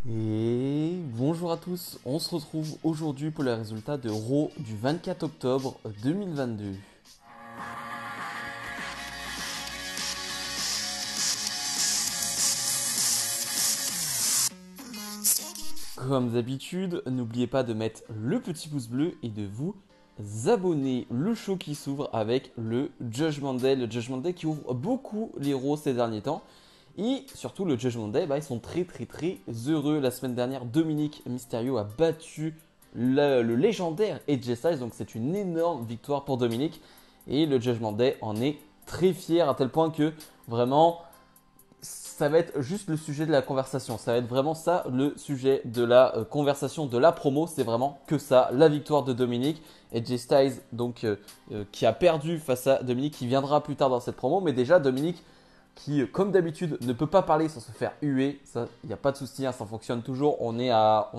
Et bonjour à tous, on se retrouve aujourd'hui pour les résultats de Raw du 24 octobre 2022. Comme d'habitude, n'oubliez pas de mettre le petit pouce bleu et de vous abonner. Le show qui s'ouvre avec le Judgment Day. Le Judgment Day qui ouvre beaucoup les Raw ces derniers temps. Et surtout le Judgment Day, ils sont très heureux. La semaine dernière, Dominic Mysterio a battu le légendaire AJ Styles. Donc c'est une énorme victoire pour Dominic. Et le Judgment Day en est très fier à tel point que vraiment ça va être juste le sujet de la conversation. Ça va être vraiment ça le sujet de la conversation, de la promo. C'est vraiment que ça, la victoire de Dominic. Et Jay Styles, donc, qui a perdu face à Dominic, qui viendra plus tard dans cette promo. Mais déjà, Dominic, qui, comme d'habitude, ne peut pas parler sans se faire huer. Ça, il n'y a pas de souci, hein, ça fonctionne toujours. On est à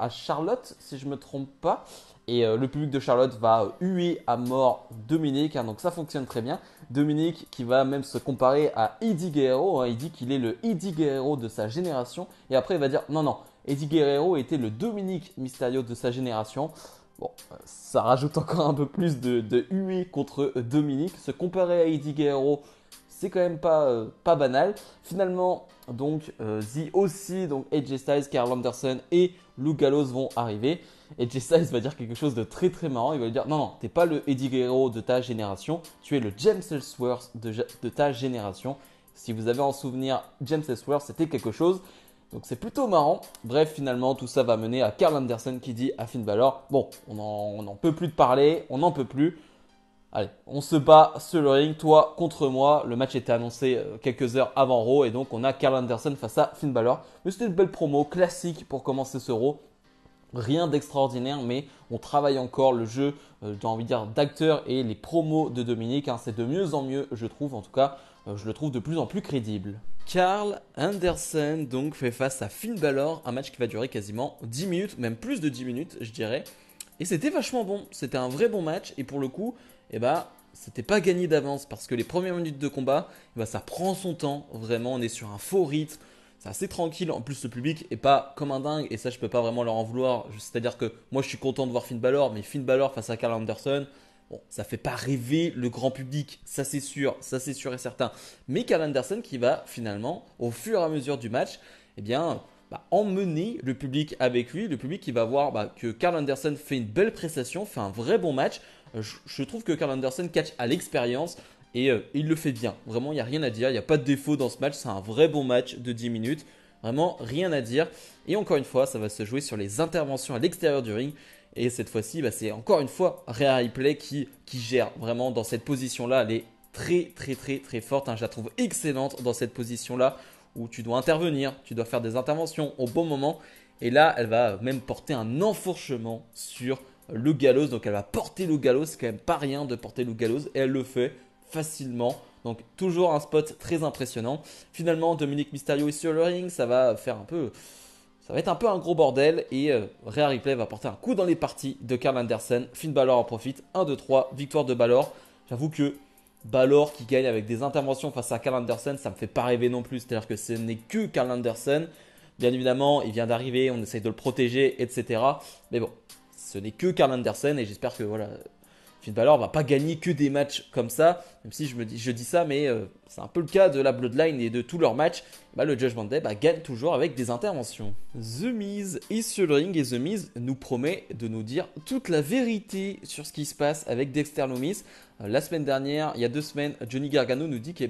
Charlotte, si je ne me trompe pas. Et le public de Charlotte va huer à mort Dominic, hein, donc ça fonctionne très bien. Dominic qui va même se comparer à Eddie Guerrero, hein, il dit qu'il est le Eddie Guerrero de sa génération. Et après il va dire non, Eddie Guerrero était le Dominic Mysterio de sa génération. Bon, ça rajoute encore un peu plus de huée contre Dominic. Se comparer à Eddie Guerrero, c'est quand même pas banal. Finalement, donc, The aussi, donc AJ Styles, Karl Anderson et Luke Gallows vont arriver. AJ Styles va dire quelque chose de très marrant. Il va lui dire non, t'es pas le Eddie Guerrero de ta génération, tu es le James Ellsworth de ta génération. Si vous avez en souvenir, James Ellsworth, c'était quelque chose. Donc c'est plutôt marrant. Bref, finalement, tout ça va mener à Karl Anderson qui dit à Finn Balor bon, on n'en peut plus de parler, on n'en peut plus. Allez, on se bat sur le ring, toi contre moi. Le match était annoncé quelques heures avant Raw et donc on a Karl Anderson face à Finn Balor. Mais c'était une belle promo classique pour commencer ce Raw. Rien d'extraordinaire, mais on travaille encore le jeu, j'ai envie de dire, d'acteur et les promos de Dominic. Hein, c'est de mieux en mieux, je trouve. En tout cas, je le trouve de plus en plus crédible. Karl Anderson donc fait face à Finn Balor, un match qui va durer quasiment 10 minutes, même plus de 10 minutes, je dirais. Et c'était vachement bon, c'était un vrai bon match. Et pour le coup, c'était pas gagné d'avance parce que les premières minutes de combat, ça prend son temps. Vraiment, on est sur un faux rythme. C'est assez tranquille. En plus, le public est pas comme un dingue. Et ça, je peux pas vraiment leur en vouloir. C'est-à-dire que moi, je suis content de voir Finn Balor. Mais Finn Balor face à Karl Anderson, bon, ça fait pas rêver le grand public. Ça, c'est sûr. Ça, c'est sûr et certain. Mais Karl Anderson qui va finalement, au fur et à mesure du match, emmener le public avec lui. Le public qui va voir que Karl Anderson fait une belle prestation, fait un vrai bon match. Je trouve que Karl Anderson catch à l'expérience et il le fait bien. Vraiment, il n'y a rien à dire. Il n'y a pas de défaut dans ce match. C'est un vrai bon match de 10 minutes. Vraiment, rien à dire. Et encore une fois, ça va se jouer sur les interventions à l'extérieur du ring. Et cette fois-ci, c'est encore une fois Rhea Ripley qui gère vraiment dans cette position-là. Elle est très forte. Hein. Je la trouve excellente dans cette position-là où tu dois intervenir, tu dois faire des interventions au bon moment. Et là, elle va même porter un enfourchement sur le Gallows. Donc elle va porter le Gallows, c'est quand même pas rien de porter le Gallows. Et elle le fait facilement. Donc toujours un spot très impressionnant. Finalement, Dominic Mysterio est sur le ring. Ça va être un peu un gros bordel. Et Rhea Ripley va porter un coup dans les parties de Karl Anderson. Finn Balor en profite. 1, 2, 3, victoire de Balor. J'avoue que Balor qui gagne avec des interventions face à Karl Anderson, ça me fait pas rêver non plus. C'est-à-dire que ce n'est que Karl Anderson. Bien évidemment, il vient d'arriver, on essaye de le protéger, etc. Mais bon, ce n'est que Karl Anderson et j'espère que voilà, Finn Balor va pas gagner que des matchs comme ça. Même si je dis ça, mais c'est un peu le cas de la Bloodline et de tous leurs matchs. Le Judgment Day gagne toujours avec des interventions. The Miz est sur le ring et The Miz nous promet de nous dire toute la vérité sur ce qui se passe avec Dexter Lumis. La semaine dernière, il y a 2 semaines, Johnny Gargano nous dit il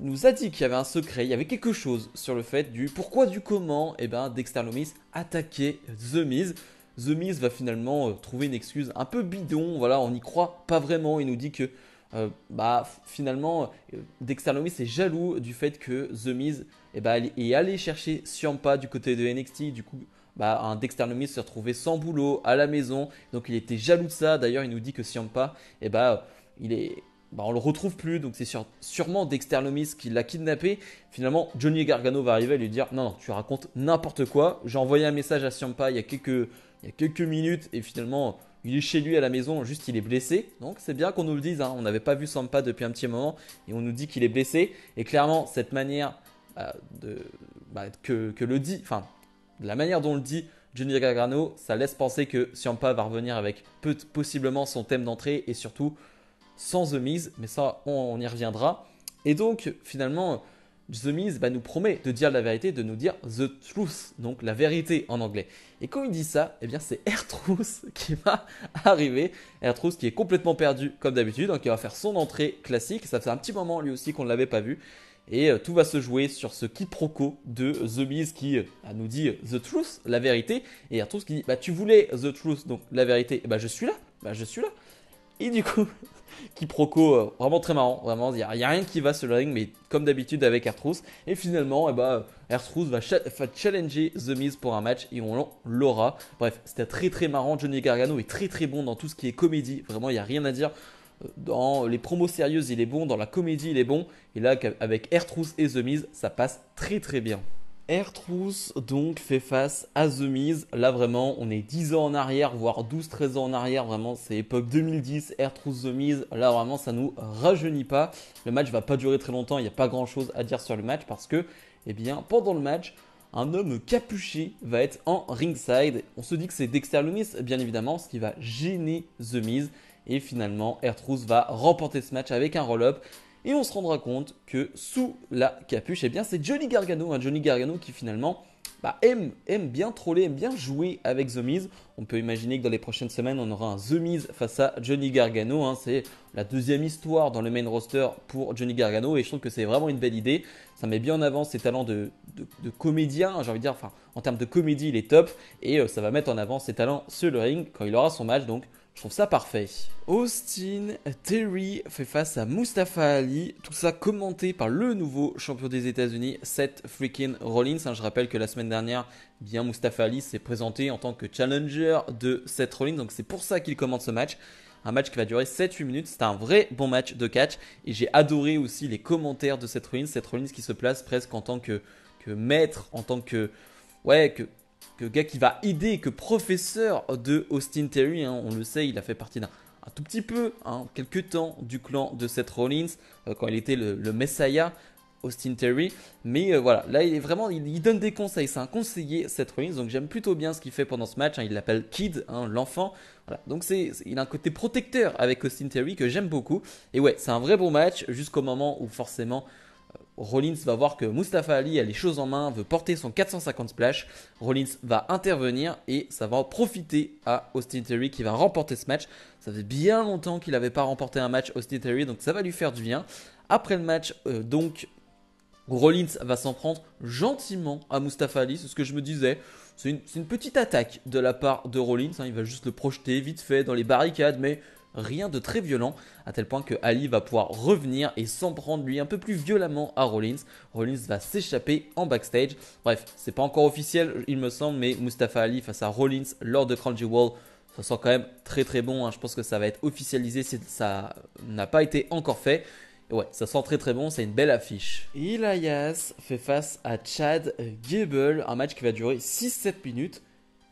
nous a dit qu'il y avait un secret, il y avait quelque chose sur le fait du pourquoi, du comment, Dexter Lumis attaquait The Miz. The Miz va finalement trouver une excuse un peu bidon, voilà, on n'y croit pas vraiment. Il nous dit que finalement Dexter Lumis est jaloux du fait que The Miz est allé chercher Ciampa du côté de NXT. Du coup, un Dexter Lumis se retrouvait sans boulot à la maison, donc il était jaloux de ça. D'ailleurs, il nous dit que Ciampa, on le retrouve plus, donc c'est sûrement Dexter Lumis qui l'a kidnappé. Finalement, Johnny Gargano va arriver et lui dire non, tu racontes n'importe quoi. J'ai envoyé un message à Ciampa il y a quelques minutes et finalement il est chez lui à la maison, juste il est blessé. Donc c'est bien qu'on nous le dise, hein. On n'avait pas vu Ciampa depuis un petit moment et on nous dit qu'il est blessé. Et clairement, cette manière de la manière dont on le dit, Johnny Gargano, ça laisse penser que Ciampa va revenir avec possiblement son thème d'entrée et surtout sans The Miz, mais ça on y reviendra. Et donc finalement The Miz nous promet de dire la vérité, de nous dire the truth, donc la vérité en anglais. Et quand il dit ça, eh bien c'est R-Truth qui va arriver. R-Truth qui est complètement perdu comme d'habitude, donc il va faire son entrée classique. Ça fait un petit moment lui aussi qu'on ne l'avait pas vu. Et tout va se jouer sur ce quiproquo de The Miz qui nous dit the truth, la vérité. Et R-Truth qui dit tu voulais the truth, donc la vérité, je suis là, je suis là. Et du coup, quiproquo vraiment très marrant, vraiment, il n'y a rien qui va sur le ring, mais comme d'habitude avec R-Truth. Et finalement, R-Truth va challenger The Miz pour un match et on l'aura. Bref, c'était très très marrant. Johnny Gargano est très très bon dans tout ce qui est comédie, vraiment, il n'y a rien à dire. Dans les promos sérieuses, il est bon, dans la comédie, il est bon. Et là, avec R-Truth et The Miz, ça passe très très bien. R-Truth donc fait face à The Miz. Là vraiment on est 10 ans en arrière, voire 12-13 ans en arrière. Vraiment c'est époque 2010, R-Truth The Miz. Là vraiment ça nous rajeunit pas. Le match va pas durer très longtemps, il n'y a pas grand chose à dire sur le match parce que pendant le match, un homme capuché va être en ringside. On se dit que c'est Dexter Lumis bien évidemment, ce qui va gêner The Miz. Et finalement R-Truth va remporter ce match avec un roll-up. Et on se rendra compte que sous la capuche, c'est Johnny Gargano. Johnny Gargano qui finalement aime bien troller, aime bien jouer avec The Miz. On peut imaginer que dans les prochaines semaines, on aura un The Miz face à Johnny Gargano. C'est la deuxième histoire dans le main roster pour Johnny Gargano. Et je trouve que c'est vraiment une belle idée. Ça met bien en avant ses talents de comédien. J'ai envie de dire, en termes de comédie, il est top. Et ça va mettre en avant ses talents sur le ring quand il aura son match. Donc, je trouve ça parfait. Austin Theory fait face à Mustafa Ali. Tout ça commenté par le nouveau champion des États-Unis, Seth freaking Rollins. Je rappelle que la semaine dernière, Mustafa Ali s'est présenté en tant que challenger de Seth Rollins. Donc c'est pour ça qu'il commente ce match. Un match qui va durer 7-8 minutes. C'était un vrai bon match de catch. Et j'ai adoré aussi les commentaires de Seth Rollins. Seth Rollins qui se place presque en tant que maître, en tant que gars qui va aider, que professeur de Austin Theory, on le sait, il a fait partie d'un tout petit peu, quelques temps du clan de Seth Rollins, quand il était le Messiah, Austin Theory. Mais voilà, là il est vraiment, il donne des conseils, c'est un conseiller Seth Rollins, donc j'aime plutôt bien ce qu'il fait pendant ce match, il l'appelle Kid, l'enfant. Voilà. Donc il a un côté protecteur avec Austin Theory que j'aime beaucoup. Et ouais, c'est un vrai bon match jusqu'au moment où forcément Rollins va voir que Mustafa Ali a les choses en main, veut porter son 450 splash. Rollins va intervenir et ça va profiter à Austin Theory qui va remporter ce match. Ça fait bien longtemps qu'il n'avait pas remporté un match Austin Theory, donc ça va lui faire du bien. Après le match, Rollins va s'en prendre gentiment à Mustafa Ali, c'est ce que je me disais. C'est une petite attaque de la part de Rollins, il va juste le projeter vite fait dans les barricades, mais rien de très violent, à tel point que Ali va pouvoir revenir et s'en prendre lui un peu plus violemment à Rollins. Rollins va s'échapper en backstage. Bref, c'est pas encore officiel il me semble, mais Mustafa Ali face à Rollins lors de Crown Jewel, ça sent quand même très très bon. Je pense que ça va être officialisé si ça n'a pas été encore fait. Et ouais, ça sent très très bon, c'est une belle affiche. Elias fait face à Chad Gable, un match qui va durer 6-7 minutes.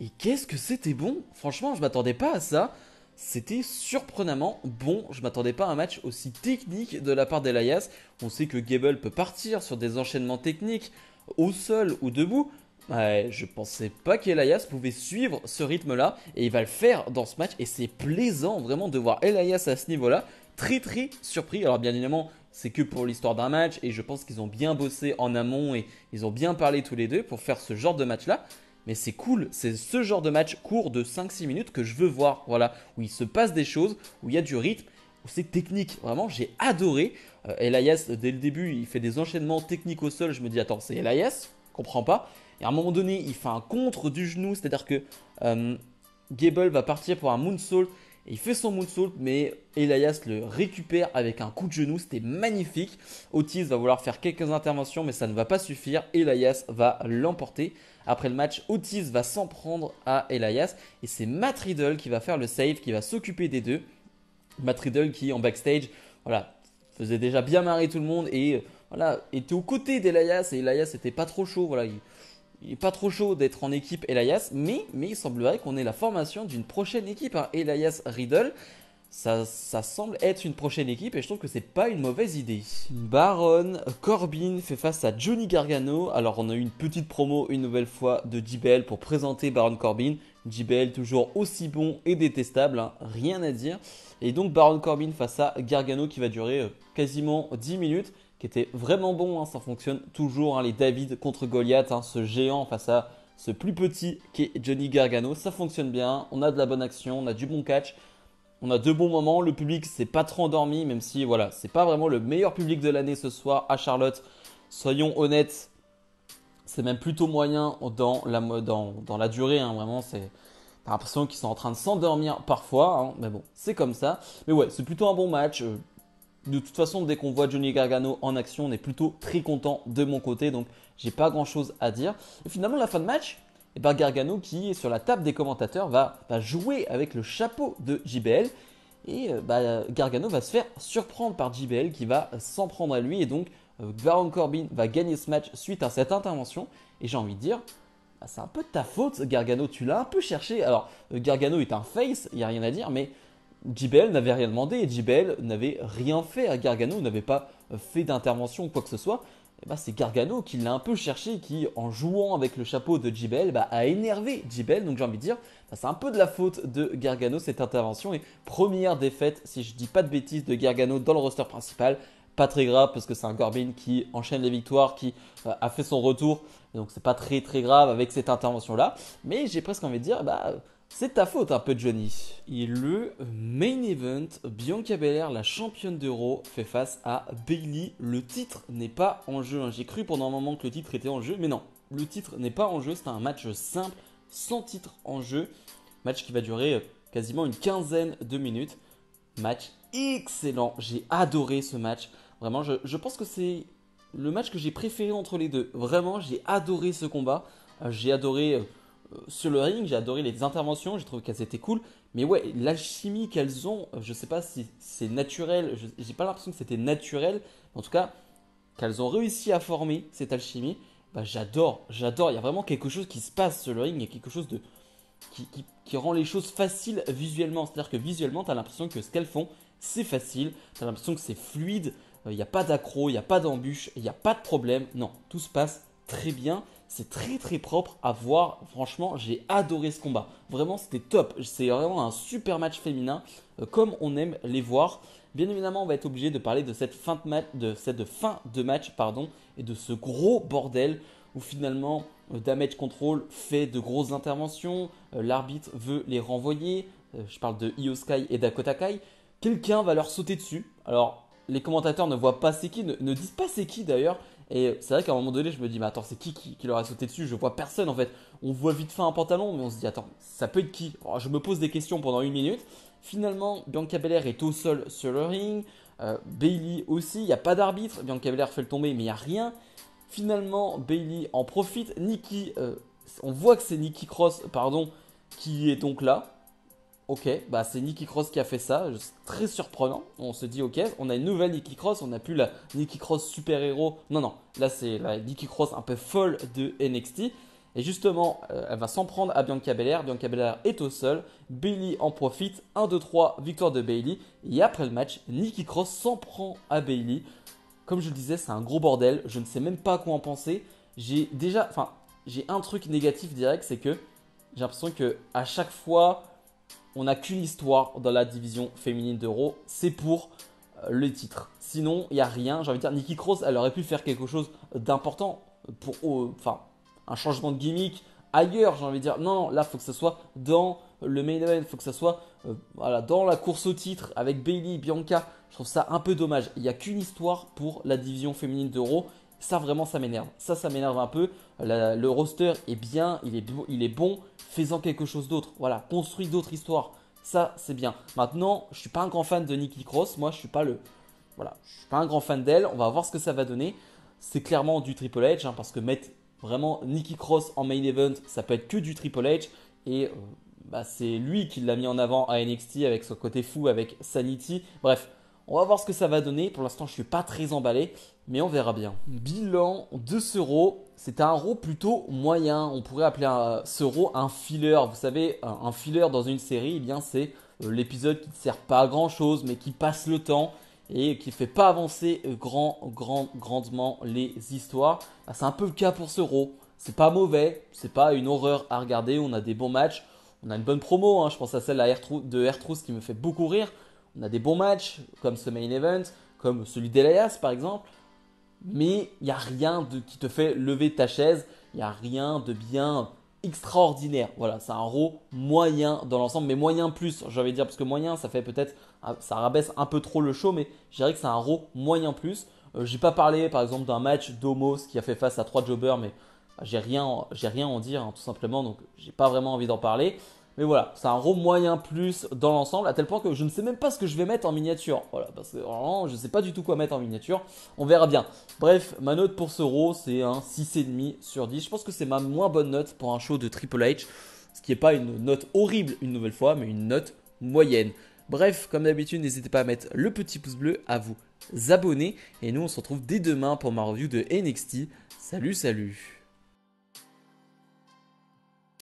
Et qu'est-ce que c'était bon! Franchement, je m'attendais pas à ça. C'était surprenamment bon. Je ne m'attendais pas à un match aussi technique de la part d'Elias. On sait que Gable peut partir sur des enchaînements techniques au sol ou debout. Je pensais pas qu'Elias pouvait suivre ce rythme-là. Et il va le faire dans ce match. Et c'est plaisant vraiment de voir Elias à ce niveau-là. Très très surpris. Alors bien évidemment, c'est que pour l'histoire d'un match. Et je pense qu'ils ont bien bossé en amont. Et ils ont bien parlé tous les deux pour faire ce genre de match-là. Mais c'est cool, c'est ce genre de match court de 5-6 minutes que je veux voir, voilà, où il se passe des choses, où il y a du rythme, où c'est technique. Vraiment, j'ai adoré. Elias, dès le début, il fait des enchaînements techniques au sol. Je me dis, attends, c'est Elias, je comprends pas. Et à un moment donné, il fait un contre du genou, c'est-à-dire que Gable va partir pour un moonsault. Et il fait son moonsault, mais Elias le récupère avec un coup de genou. C'était magnifique. Otis va vouloir faire quelques interventions, mais ça ne va pas suffire. Elias va l'emporter. Après le match, Otis va s'en prendre à Elias. Et c'est Matt Riddle qui va faire le save, qui va s'occuper des deux. Matt Riddle qui, en backstage, faisait déjà bien marrer tout le monde. Et était aux côtés d'Elias. Et Elias n'était pas trop chaud. Il n'est pas trop chaud d'être en équipe Elias, mais il semblerait qu'on ait la formation d'une prochaine équipe, Elias Riddle. ça semble être une prochaine équipe et je trouve que c'est pas une mauvaise idée. Baron Corbin fait face à Johnny Gargano. Alors on a eu une petite promo une nouvelle fois de JBL pour présenter Baron Corbin. JBL toujours aussi bon et détestable, hein, rien à dire. Et donc Baron Corbin face à Gargano qui va durer quasiment 10 minutes, qui était vraiment bon, hein, ça fonctionne toujours, hein, les David contre Goliath, hein, ce géant face à ce plus petit qui est Johnny Gargano, ça fonctionne bien, on a de la bonne action, on a du bon catch. On a deux bons moments, le public s'est pas trop endormi, même si voilà, c'est pas vraiment le meilleur public de l'année ce soir à Charlotte. Soyons honnêtes, c'est même plutôt moyen dans la durée, hein, vraiment, t'as l'impression qu'ils sont en train de s'endormir parfois, hein, mais bon, c'est comme ça. Mais ouais, c'est plutôt un bon match. De toute façon, dès qu'on voit Johnny Gargano en action, on est plutôt très content de mon côté, donc j'ai pas grand chose à dire. Et finalement, la fin de match, et ben Gargano qui est sur la table des commentateurs va jouer avec le chapeau de JBL et Gargano va se faire surprendre par JBL qui va s'en prendre à lui et donc Baron Corbin va gagner ce match suite à cette intervention et j'ai envie de dire c'est un peu de ta faute Gargano, tu l'as un peu cherché. Alors Gargano est un face, il n'y a rien à dire mais JBL n'avait rien demandé et JBL n'avait rien fait à Gargano, n'avait pas fait d'intervention ou quoi que ce soit. Et c'est Gargano qui l'a un peu cherché, qui en jouant avec le chapeau de JBL a énervé JBL. Donc j'ai envie de dire, c'est un peu de la faute de Gargano cette intervention. Et première défaite, si je dis pas de bêtises, de Gargano dans le roster principal. Pas très grave parce que c'est un Corbin qui enchaîne les victoires, qui a fait son retour. Donc c'est pas très très grave avec cette intervention là. Mais j'ai presque envie de dire, c'est ta faute un peu Johnny. Et le main event, Bianca Belair, la championne d'Euro, fait face à Bayley. Le titre n'est pas en jeu, hein. J'ai cru pendant un moment que le titre était en jeu, mais non, le titre n'est pas en jeu. C'est un match simple, sans titre en jeu. Match qui va durer quasiment une quinzaine de minutes. Match excellent, j'ai adoré ce match. Vraiment, je pense que c'est le match que j'ai préféré entre les deux. Vraiment, j'ai adoré ce combat. J'ai adoré sur le ring, j'ai adoré les interventions, j'ai trouvé qu'elles étaient cool. Mais ouais, l'alchimie qu'elles ont, je sais pas si c'est naturel, j'ai pas l'impression que c'était naturel. En tout cas, qu'elles ont réussi à former cette alchimie, j'adore, j'adore. Il y a vraiment quelque chose qui se passe sur le ring, il y a quelque chose qui rend les choses faciles visuellement. C'est-à-dire que visuellement, tu as l'impression que ce qu'elles font, c'est facile, tu as l'impression que c'est fluide, il n'y a pas d'accro, il n'y a pas d'embûche, il n'y a pas de problème. Non, tout se passe très bien. C'est très très propre à voir. Franchement, j'ai adoré ce combat. Vraiment, c'était top. C'est vraiment un super match féminin, comme on aime les voir. Bien évidemment, on va être obligé de parler de cette fin de match, pardon, et de ce gros bordel où finalement Damage Control fait de grosses interventions. L'arbitre veut les renvoyer. Je parle de Io Sky et Dakota Kai. Quelqu'un va leur sauter dessus. Alors, les commentateurs ne voient pas c'est qui, ne disent pas c'est qui d'ailleurs. Et c'est vrai qu'à un moment donné, je me dis, mais attends, c'est qui leur a sauté dessus? Je vois personne en fait. On voit vite fait un pantalon, mais on se dit, attends, ça peut être qui? Alors, je me pose des questions pendant une minute. Finalement, Bianca Belair est au sol sur le ring. Bayley aussi, il n'y a pas d'arbitre. Bianca Belair fait le tomber, mais il n'y a rien. Finalement, Bayley en profite. Nikki, on voit que c'est Nikki Cross, pardon, qui est donc là. Ok, c'est Nikki Cross qui a fait ça, très surprenant. On se dit ok, on a une nouvelle Nikki Cross, on n'a plus la Nikki Cross super héros. Non, non, là c'est la Nikki Cross un peu folle de NXT. Et justement, elle va s'en prendre à Bianca Belair. Bianca Belair est au sol. Bayley en profite. 1, 2, 3, victoire de Bayley. Et après le match, Nikki Cross s'en prend à Bayley. Comme je le disais, c'est un gros bordel. Je ne sais même pas quoi en penser. J'ai un truc négatif direct, c'est que j'ai l'impression que à chaque fois, on n'a qu'une histoire dans la division féminine d'Euro, c'est pour le titre. Sinon, il n'y a rien. J'ai envie de dire, Nikki Cross, elle aurait pu faire quelque chose d'important pour, un changement de gimmick ailleurs. J'ai envie de dire, non, là, il faut que ce soit dans le main event, il faut que ce soit dans la course au titre avec Bayley, Bianca. Je trouve ça un peu dommage. Il n'y a qu'une histoire pour la division féminine d'Euro. Ça, vraiment, ça m'énerve. Ça m'énerve un peu. Le roster est bien, il est bon. Fais-en quelque chose d'autre. Voilà, construis d'autres histoires. Ça, c'est bien. Maintenant, je ne suis pas un grand fan de Nikki Cross. Moi, je ne suis pas je suis pas un grand fan d'elle. On va voir ce que ça va donner. C'est clairement du Triple H, hein, parce que mettre vraiment Nikki Cross en main event, ça peut être que du Triple H. Et c'est lui qui l'a mis en avant à NXT avec son côté fou, avec Sanity. Bref, on va voir ce que ça va donner. Pour l'instant, je ne suis pas très emballé, mais on verra bien. Bilan de ce Raw. c'était un Raw plutôt moyen. On pourrait appeler ce Raw un filler. Vous savez, un filler dans une série, eh bien c'est l'épisode qui ne sert pas à grand chose, mais qui passe le temps et qui ne fait pas avancer grandement les histoires. Bah, c'est un peu le cas pour ce Raw. C'est pas mauvais, c'est pas une horreur à regarder. On a des bons matchs, on a une bonne promo. Hein. Je pense à celle de R-Truth qui me fait beaucoup rire. On a des bons matchs comme ce main event, comme celui d'Elias par exemple. Mais il n'y a rien qui te fait lever ta chaise. Il n'y a rien de bien extraordinaire. Voilà, c'est un Raw moyen dans l'ensemble, mais moyen plus, j'ai envie de dire, parce que moyen, ça fait peut-être, ça rabaisse un peu trop le show, mais je dirais que c'est un Raw moyen plus. J'ai pas parlé, par exemple, d'un match d'Omos qui a fait face à 3 jobbers, mais j'ai rien à en dire, hein, tout simplement, donc j'ai pas vraiment envie d'en parler. Mais voilà, c'est un Raw moyen plus dans l'ensemble, à tel point que je ne sais même pas ce que je vais mettre en miniature. Voilà, parce que vraiment, je ne sais pas du tout quoi mettre en miniature. On verra bien. Bref, ma note pour ce Raw, c'est un 6,5 sur 10. Je pense que c'est ma moins bonne note pour un show de Triple H. Ce qui n'est pas une note horrible une nouvelle fois, mais une note moyenne. Bref, comme d'habitude, n'hésitez pas à mettre le petit pouce bleu, à vous abonner. Et nous, on se retrouve dès demain pour ma review de NXT. Salut, salut!